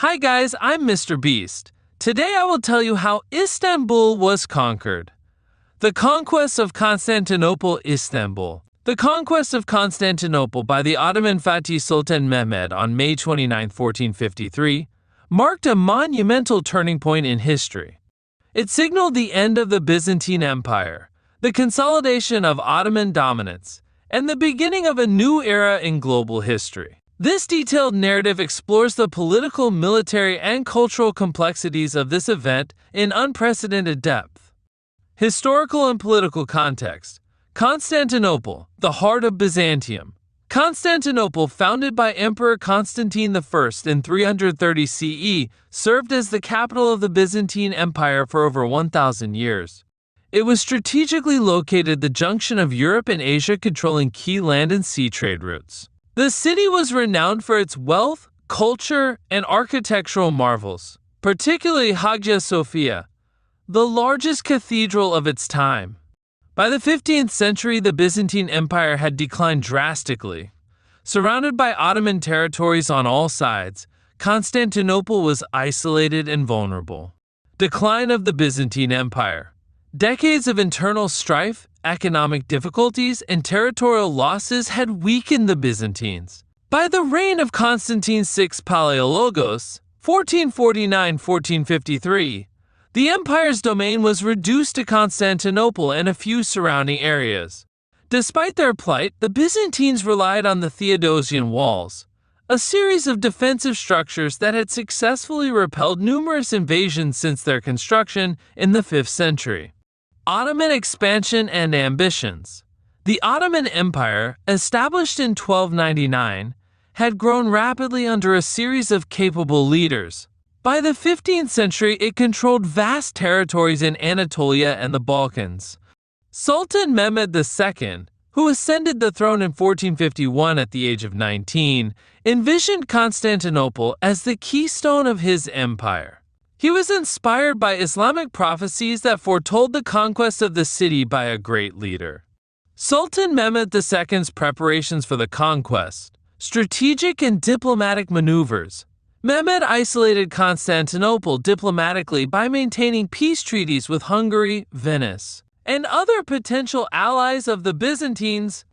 Hi guys, I'm Mr. Beast. Today I will tell you how Istanbul was conquered. The conquest of Constantinople, Istanbul. The conquest of Constantinople by the Ottoman Fatih Sultan Mehmet on May 29, 1453, marked a monumental turning point in history. It signaled the end of the Byzantine Empire, the consolidation of Ottoman dominance, and the beginning of a new era in global history. This detailed narrative explores the political, military, and cultural complexities of this event in unprecedented depth. Historical and political context. Constantinople, the heart of Byzantium. Constantinople, founded by Emperor Constantine I in 330 CE, served as the capital of the Byzantine Empire for over 1,000 years. It was strategically located at the junction of Europe and Asia, controlling key land and sea trade routes. The city was renowned for its wealth, culture, and architectural marvels, particularly Hagia Sophia, the largest cathedral of its time. By the 15th century, the Byzantine Empire had declined drastically. Surrounded by Ottoman territories on all sides, Constantinople was isolated and vulnerable. Decline of the Byzantine Empire. Decades of internal strife, economic difficulties, and territorial losses had weakened the Byzantines. By the reign of Constantine VI Palaiologos, 1449–1453, the empire's domain was reduced to Constantinople and a few surrounding areas. Despite their plight, the Byzantines relied on the Theodosian walls, a series of defensive structures that had successfully repelled numerous invasions since their construction in the 5th century. Ottoman expansion and ambitions. The Ottoman Empire, established in 1299, had grown rapidly under a series of capable leaders. By the 15th century, it controlled vast territories in Anatolia and the Balkans. Sultan Mehmet II, who ascended the throne in 1451 at the age of 19, envisioned Constantinople as the keystone of his empire. He was inspired by Islamic prophecies that foretold the conquest of the city by a great leader. Sultan Mehmet II's preparations for the conquest. Strategic and diplomatic maneuvers. Mehmet isolated Constantinople diplomatically by maintaining peace treaties with Hungary, Venice, and other potential allies of the Byzantines.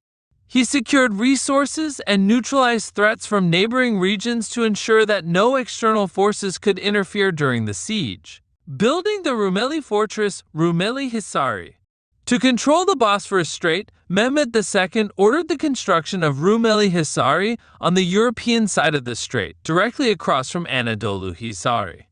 He secured resources and neutralized threats from neighboring regions to ensure that no external forces could interfere during the siege. Building the Rumeli Fortress, Rumeli Hisari. To control the Bosphorus Strait, Mehmet II ordered the construction of Rumeli Hisari on the European side of the strait, directly across from Anadolu Hisari.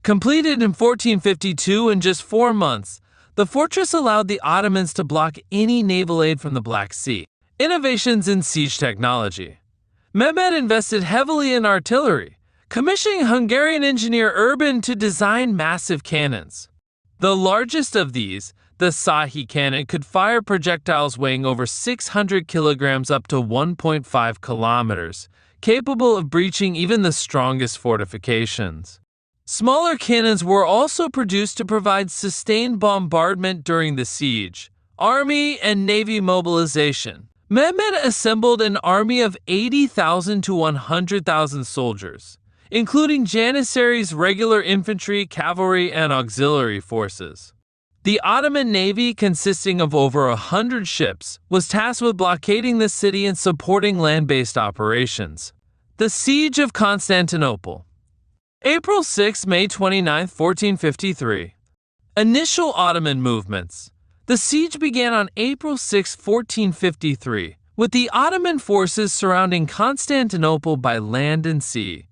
Completed in 1452 in just 4 months, the fortress allowed the Ottomans to block any naval aid from the Black Sea. Innovations in siege technology. Mehmet invested heavily in artillery, commissioning Hungarian engineer Urban to design massive cannons. The largest of these, the Sahi cannon, could fire projectiles weighing over 600 kilograms up to 1.5 kilometers, capable of breaching even the strongest fortifications. Smaller cannons were also produced to provide sustained bombardment during the siege. Army and Navy mobilization. Mehmet assembled an army of 80,000 to 100,000 soldiers, including Janissaries, regular infantry, cavalry, and auxiliary forces. The Ottoman Navy, consisting of over 100 ships, was tasked with blockading the city and supporting land-based operations. The Siege of Constantinople. April 6, May 29, 1453. Initial Ottoman movements. The siege began on April 6, 1453, with the Ottoman forces surrounding Constantinople by land and sea.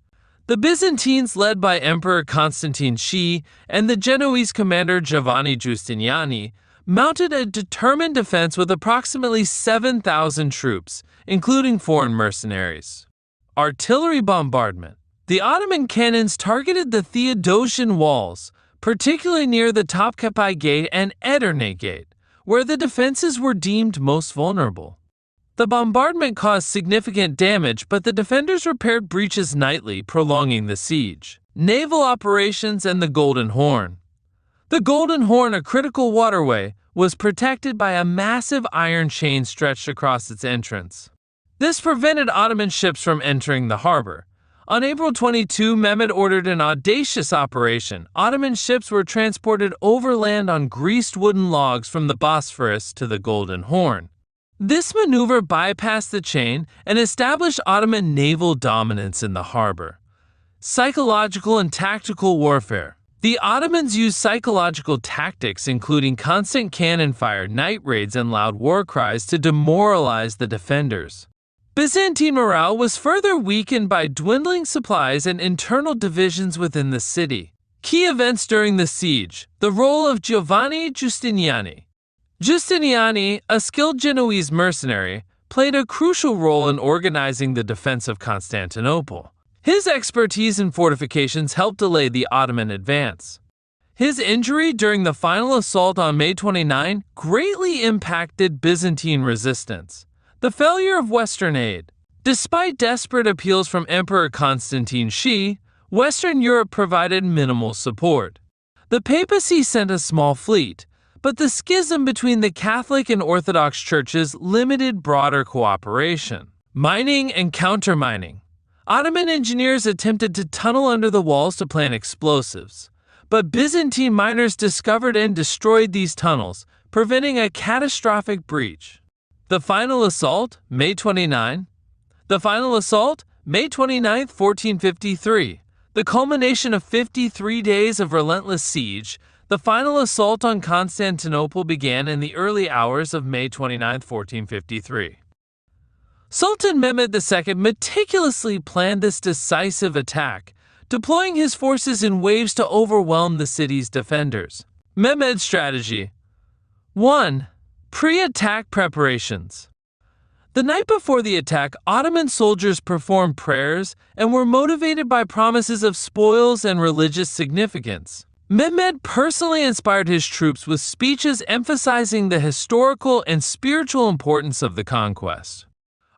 The Byzantines, led by Emperor Constantine Shi and the Genoese commander Giovanni Giustiniani, mounted a determined defense with approximately 7,000 troops, including foreign mercenaries. Artillery bombardment. The Ottoman cannons targeted the Theodosian walls, particularly near the Topkapi Gate and Edirne Gate, where the defenses were deemed most vulnerable. The bombardment caused significant damage, but the defenders repaired breaches nightly, prolonging the siege. Naval operations and the Golden Horn. The Golden Horn, a critical waterway, was protected by a massive iron chain stretched across its entrance. This prevented Ottoman ships from entering the harbor. On April 22, Mehmet ordered an audacious operation. Ottoman ships were transported overland on greased wooden logs from the Bosphorus to the Golden Horn. This maneuver bypassed the chain and established Ottoman naval dominance in the harbor. Psychological and tactical warfare. The Ottomans used psychological tactics including constant cannon fire, night raids, and loud war cries to demoralize the defenders. Byzantine morale was further weakened by dwindling supplies and internal divisions within the city. Key events during the siege. The role of Giovanni Giustiniani. Giustiniani, a skilled Genoese mercenary, played a crucial role in organizing the defense of Constantinople. His expertise in fortifications helped delay the Ottoman advance. His injury during the final assault on May 29 greatly impacted Byzantine resistance. The failure of Western aid. Despite desperate appeals from Emperor Constantine Shi, Western Europe provided minimal support. The papacy sent a small fleet, but the schism between the Catholic and Orthodox churches limited broader cooperation. Mining and countermining. Ottoman engineers attempted to tunnel under the walls to plant explosives, but Byzantine miners discovered and destroyed these tunnels, preventing a catastrophic breach. The final assault, May 29. The final assault, May 29, 1453. The culmination of 53 days of relentless siege, the final assault on Constantinople began in the early hours of May 29, 1453. Sultan Mehmet II meticulously planned this decisive attack, deploying his forces in waves to overwhelm the city's defenders. Mehmet's strategy. 1. Pre-attack preparations. The night before the attack, Ottoman soldiers performed prayers and were motivated by promises of spoils and religious significance. Mehmet personally inspired his troops with speeches emphasizing the historical and spiritual importance of the conquest.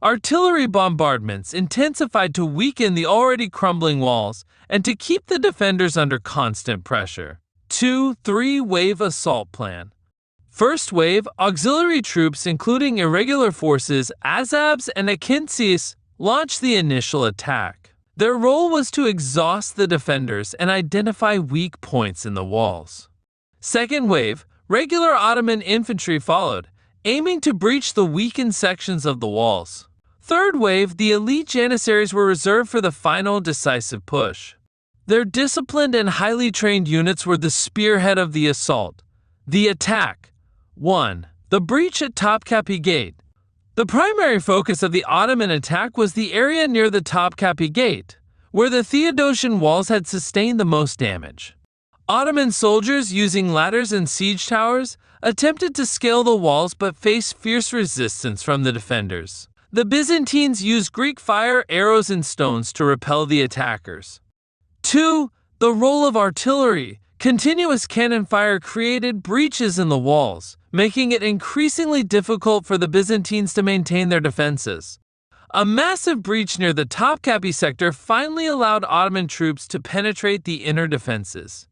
Artillery bombardments intensified to weaken the already crumbling walls and to keep the defenders under constant pressure. 2. Three-wave assault plan. First wave, auxiliary troops including irregular forces, Azabs and Akincis, launched the initial attack. Their role was to exhaust the defenders and identify weak points in the walls. Second wave, regular Ottoman infantry followed, aiming to breach the weakened sections of the walls. Third wave, the elite Janissaries were reserved for the final decisive push. Their disciplined and highly trained units were the spearhead of the assault. The attack. 1. The breach at Topkapi Gate. The primary focus of the Ottoman attack was the area near the Topkapi Gate, where the Theodosian walls had sustained the most damage. Ottoman soldiers, using ladders and siege towers, attempted to scale the walls but faced fierce resistance from the defenders. The Byzantines used Greek fire, arrows, and stones to repel the attackers. 2. The role of artillery. Continuous cannon fire created breaches in the walls, making it increasingly difficult for the Byzantines to maintain their defenses. A massive breach near the Topkapi sector finally allowed Ottoman troops to penetrate the inner defenses.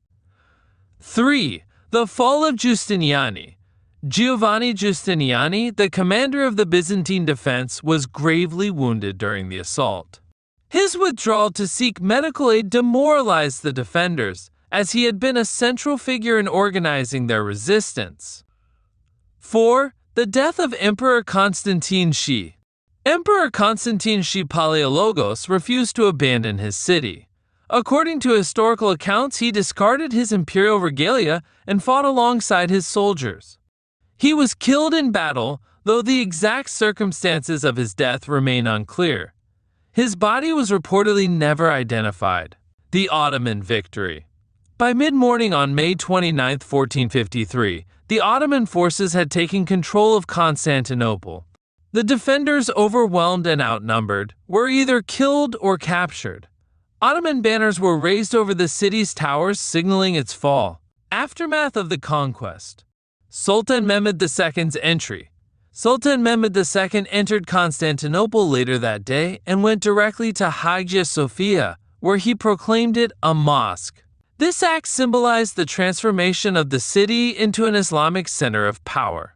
3. The fall of Giustiniani. Giovanni Giustiniani, the commander of the Byzantine defense, was gravely wounded during the assault. His withdrawal to seek medical aid demoralized the defenders, as he had been a central figure in organizing their resistance. 4. The death of Emperor Constantine Shi. Emperor Constantine Shi Palaiologos refused to abandon his city. According to historical accounts, he discarded his imperial regalia and fought alongside his soldiers. He was killed in battle, though the exact circumstances of his death remain unclear. His body was reportedly never identified. The Ottoman victory. By mid-morning on May 29, 1453, the Ottoman forces had taken control of Constantinople. The defenders, overwhelmed and outnumbered, were either killed or captured. Ottoman banners were raised over the city's towers, signaling its fall. Aftermath of the conquest. Sultan Mehmet II's entry. Sultan Mehmet II entered Constantinople later that day and went directly to Hagia Sophia, where he proclaimed it a mosque. This act symbolized the transformation of the city into an Islamic center of power.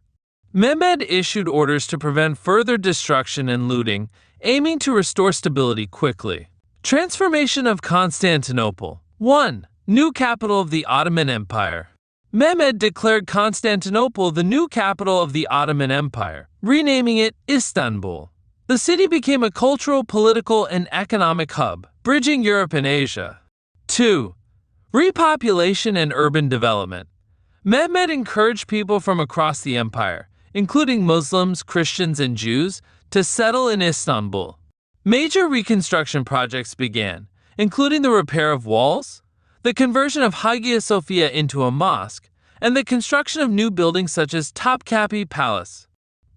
Mehmed issued orders to prevent further destruction and looting, aiming to restore stability quickly. Transformation of Constantinople. 1. New capital of the Ottoman Empire. Mehmet declared Constantinople the new capital of the Ottoman Empire, renaming it Istanbul. The city became a cultural, political, and economic hub, bridging Europe and Asia. 2. Repopulation and urban development. Mehmet encouraged people from across the empire, including Muslims, Christians, and Jews, to settle in Istanbul. Major reconstruction projects began, including the repair of walls, the conversion of Hagia Sophia into a mosque, and the construction of new buildings such as Topkapi Palace.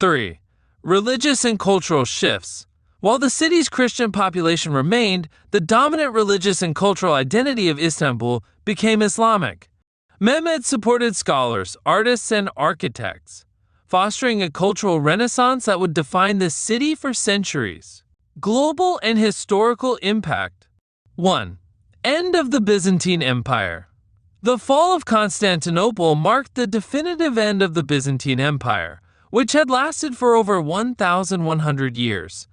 3. Religious and cultural shifts. While the city's Christian population remained, the dominant religious and cultural identity of Istanbul became Islamic. Mehmet supported scholars, artists, and architects, fostering a cultural renaissance that would define the city for centuries. Global and historical impact. 1. End of the Byzantine Empire. The fall of Constantinople marked the definitive end of the Byzantine Empire, which had lasted for over 1,100 years.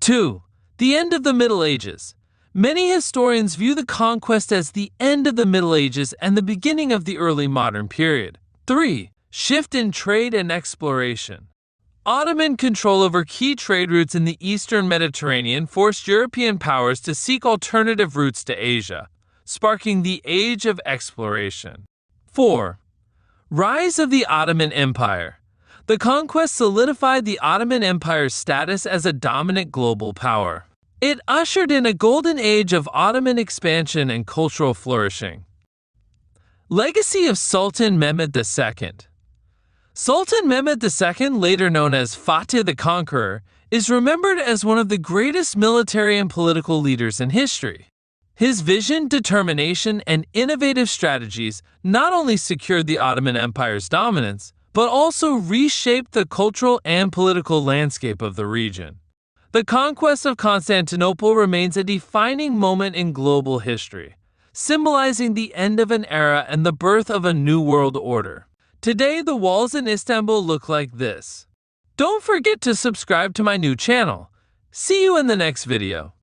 2. The end of the Middle Ages. Many historians view the conquest as the end of the Middle Ages and the beginning of the early modern period. 3. Shift in trade and exploration. Ottoman control over key trade routes in the eastern Mediterranean forced European powers to seek alternative routes to Asia, sparking the Age of Exploration. 4. Rise of the Ottoman Empire. The conquest solidified the Ottoman Empire's status as a dominant global power. It ushered in a golden age of Ottoman expansion and cultural flourishing. Legacy of Sultan Mehmet II. Sultan Mehmet II, later known as Fatih the Conqueror, is remembered as one of the greatest military and political leaders in history. His vision, determination, and innovative strategies not only secured the Ottoman Empire's dominance, but also reshaped the cultural and political landscape of the region. The conquest of Constantinople remains a defining moment in global history, symbolizing the end of an era and the birth of a new world order. Today, the walls in Istanbul look like this. Don't forget to subscribe to my new channel. See you in the next video.